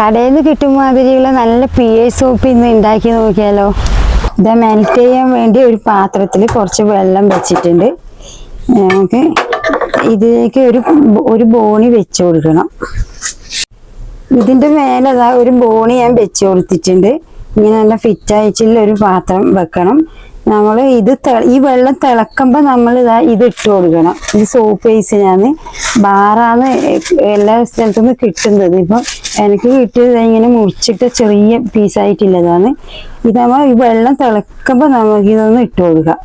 കടയിൽ നിന്ന് കിട്ടും മാതിരിയുള്ള നല്ല പിയേഴ്സ് സോപ്പ് ഇന്ന് ഉണ്ടാക്കി നോക്കിയാലോ. ഇത് മെൽറ്റ് ചെയ്യാൻ വേണ്ടി ഒരു പാത്രത്തിൽ കുറച്ച് വെള്ളം വെച്ചിട്ടുണ്ട്. നമുക്ക് ഇതിലേക്ക് ഒരു ബോണി വെച്ച് കൊടുക്കണം. ഇതിൻ്റെ മേലെ ഒരു ബോണി ഞാൻ വെച്ച് കൊടുത്തിട്ടുണ്ട്. ഇങ്ങനെ നല്ല ഫിറ്റായിട്ടുള്ള ഒരു പാത്രം വെക്കണം. നമ്മൾ ഈ വെള്ളം തിളക്കുമ്പോൾ നമ്മൾ ഇത് ഇട്ട് കൊടുക്കണം. ഇത് സോപ്പ് പേസിനാണ്, ബാറാണ് എല്ലാ സ്ഥലത്തുനിന്ന് കിട്ടുന്നത്. ഇപ്പം എനിക്ക് കിട്ടിയത് ഇങ്ങനെ മുറിച്ചിട്ട് ചെറിയ പീസായിട്ടുള്ളതാണ്. ഇത് നമ്മൾ ഈ വെള്ളം തിളക്കുമ്പോൾ നമുക്കിതൊന്ന് ഇട്ട് കൊടുക്കാം.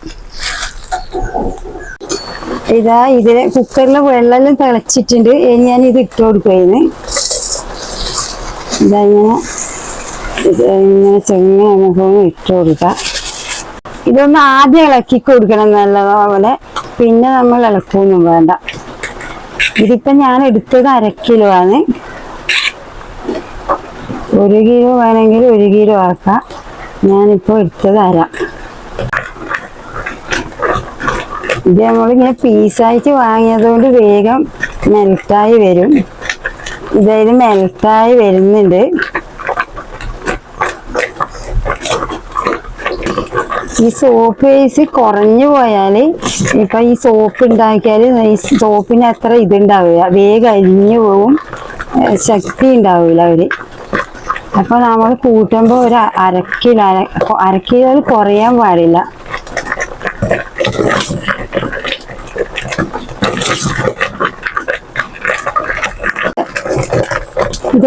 ഇതിന് കുക്കറിലെ വെള്ളം തിളച്ചിട്ടുണ്ട്. ഞാൻ ഇത് ഇട്ട് കൊടുക്കുകയാണ്. ഇങ്ങനെ ചെങ്ങനെ നമുക്കൊന്ന് ഇട്ട് കൊടുക്കാം. ഇതൊന്ന് ആദ്യം ഇളക്കി കൊടുക്കണം നല്ലപോലെ, പിന്നെ നമ്മൾ ഇളക്കൊന്നും വേണ്ട. ഇതിപ്പം ഞാൻ എടുത്തത് 1/2 കിലോ ആണ്. 1 കിലോ വേണമെങ്കിൽ 1 കിലോ ആക്കാം. ഞാനിപ്പോൾ എടുത്തത് 1/2. ഇത് നമ്മളിങ്ങനെ പീസായിട്ട് വാങ്ങിയതുകൊണ്ട് വേഗം മെൽറ്റായി വരും. ഇതായത് മെൽറ്റായി വരുന്നുണ്ട്. ഈ സോപ്പ് പേസ് കുറഞ്ഞു പോയാൽ, ഇപ്പം ഈ സോപ്പ് ഉണ്ടാക്കിയാൽ ഈ സോപ്പിന് അത്ര ഇതുണ്ടാവില്ല, വേഗം അരിഞ്ഞു പോവും, ശക്തി ഉണ്ടാവില്ല അവര്. അപ്പോൾ നമ്മൾ കൂട്ടുമ്പോൾ ഒരു 1/2 കിലോയിൽ കുറയാൻ പാടില്ല.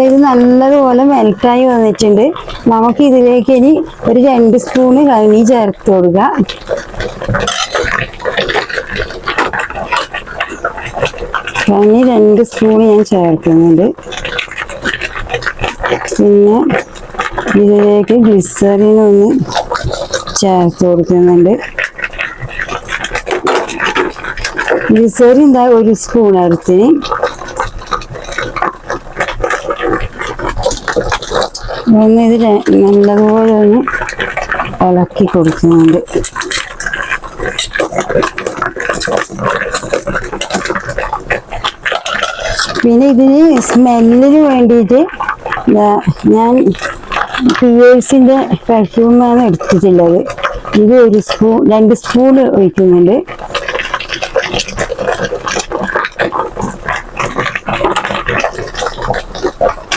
ഇത് നല്ലതുപോലെ മെൽറ്റായി വന്നിട്ടുണ്ട്. നമുക്ക് ഇതിലേക്ക് ഇനി ഒരു 2 സ്പൂണ് കഞ്ഞി ചേർത്ത് കൊടുക്കുക. കഞ്ഞി 2 സ്പൂണ് ഞാൻ ചേർക്കുന്നുണ്ട്. പിന്നെ ഇതിലേക്ക് ഗ്ലിസറിൻ ഒന്ന് ചേർത്ത് കൊടുക്കുന്നുണ്ട്. ഗ്ലിസറിൻ 1 സ്പൂൺ എടുത്തിന്. ഇത് നല്ലതുപോലെ ഒന്ന് ഇളക്കി കൊടുക്കുന്നുണ്ട്. പിന്നെ ഇതിന് സ്മെല്ലിന് വേണ്ടിയിട്ട് ഞാൻ പിയേഴ്സിൻ്റെ പെർഫ്യൂമാണ് എടുത്തിട്ടുള്ളത്. ഇത് 2 സ്പൂൺ ഒഴിക്കുന്നുണ്ട്.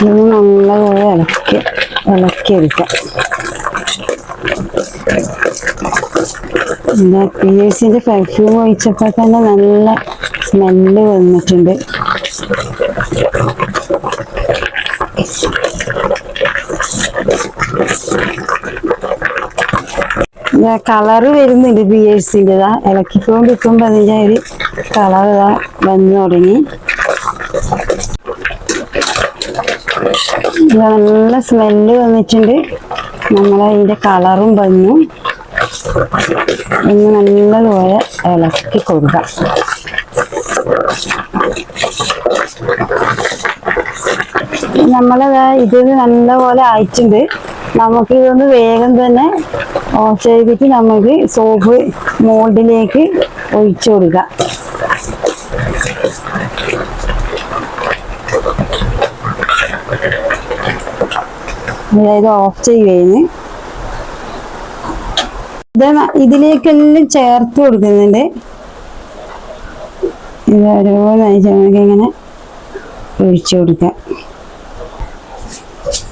ഇത് നല്ലപോലെ ഇളക്കിയെടുക്കാം. പിയേഴ്സിൻ്റെ പെർഫ്യൂം ഒഴിച്ചപ്പോൾ തന്നെ നല്ല സ്മെല്ല് വന്നിട്ടുണ്ട്. കളറ് വരുന്നുണ്ട് പിയേഴ്സിൻ്റെ. ഇളക്കിക്കൊണ്ടിരിക്കുമ്പോൾ അതിൻ്റെ ഒരു കളർ വന്നു തുടങ്ങി. നല്ല സ്മെല്ല് വന്നിട്ടുണ്ട്. നമ്മളതിൻ്റെ കളറും വന്നു. ഇന്ന് നല്ലതുപോലെ ഇളക്കി കൊടുക്കാം. ഇത് നല്ലപോലെ ആയിട്ടുണ്ട്. നമുക്കിതൊന്ന് വേഗം തന്നെ ഓഫ് ചെയ്തിട്ട് നമുക്ക് സോപ്പ് മോൾഡിലേക്ക് ഒഴിച്ചു കൊടുക്കാം. അതായത് ഓഫ് ചെയ്യുകയാണ്. ഇതിലേക്കെല്ലാം ചേർത്ത് കൊടുക്കുന്നുണ്ട്. ഇത് ഓരോന്നായി നമുക്ക് ഇങ്ങനെ ഒഴിച്ചു കൊടുക്കാം.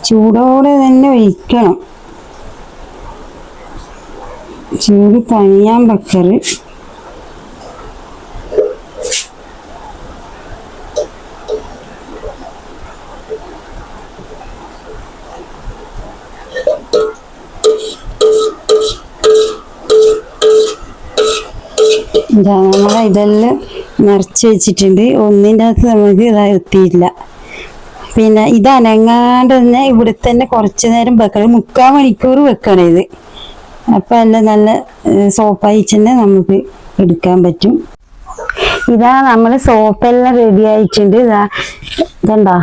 ചൂടോടെ തന്നെ ഒഴിക്കണം, ചൂട് തണിയാൻ വെക്കറ്. ഇതെല്ലാം നിറച്ച് വെച്ചിട്ടുണ്ട്. ഒന്നിൻ്റെ അകത്ത് നമുക്ക് എത്തിയില്ല. പിന്നെ ഇത് അനങ്ങാണ്ട് തന്നെ ഇവിടെ തന്നെ കുറച്ച് നേരം വെക്കണം. 3/4 മണിക്കൂർ വെക്കണം ഇത്. അപ്പം എല്ലാം നല്ല സോപ്പായി തന്നെ നമുക്ക് എടുക്കാൻ പറ്റും. നമ്മൾ സോപ്പെല്ലാം റെഡി ആയിട്ടുണ്ട്. ഇതെന്താ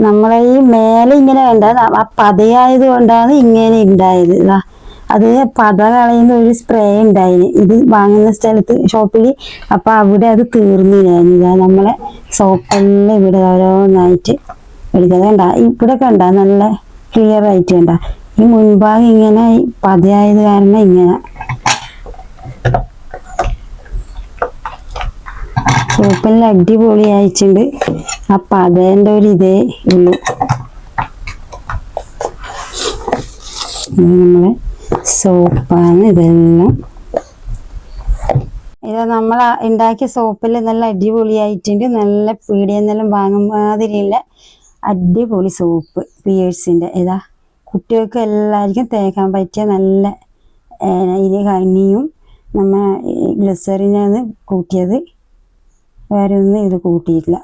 നമ്മളെ ഈ മേലെ ഇങ്ങനെ വേണ്ട, ആ പതയായത് കൊണ്ടാണ് ഇങ്ങനെ ഉണ്ടായത്. അത് പത കളയുന്ന ഒരു സ്പ്രേ ഉണ്ടായിന് ഇത് വാങ്ങുന്ന സ്ഥലത്ത് ഷോപ്പിൽ. അപ്പം അവിടെ അത് തീർന്നു. നമ്മളെ സോപ്പെല്ലാം ഇവിടെ ഓരോന്നായിട്ട് എടുക്കുന്നത് കണ്ട ഇവിടെ കണ്ട നല്ല ക്ലിയർ ആയിട്ട് കണ്ട ഈ മുൻഭാഗം ഇങ്ങനെ പതയായത് കാരണം ഇങ്ങനെ സോപ്പെല്ലാം അടിപൊളി അയച്ചിട്ടുണ്ട്. ആ പതേൻ്റെ ഒരു ഇതേ ഉള്ളൂ. നമ്മളെ സോപ്പാണ് ഇതെല്ലാം. ഇത് നമ്മൾ ഉണ്ടാക്കിയ സോപ്പിൽ നല്ല അടിപൊളിയായിട്ടുണ്ട്. നല്ല പീടിയെന്നെല്ലാം വാങ്ങും മാതിരിയുള്ള അടിപൊളി സോപ്പ് പിയേഴ്സിൻ്റെ. ഇതാ കുട്ടികൾക്ക് എല്ലാവർക്കും തേക്കാൻ പറ്റിയ നല്ല ഇതിന് കണ്ണിയും നമ്മ ഗ്ലിസറിനാണ് കൂട്ടിയത്, വേറെ ഒന്നും ഇത് കൂട്ടിയിട്ടില്ല.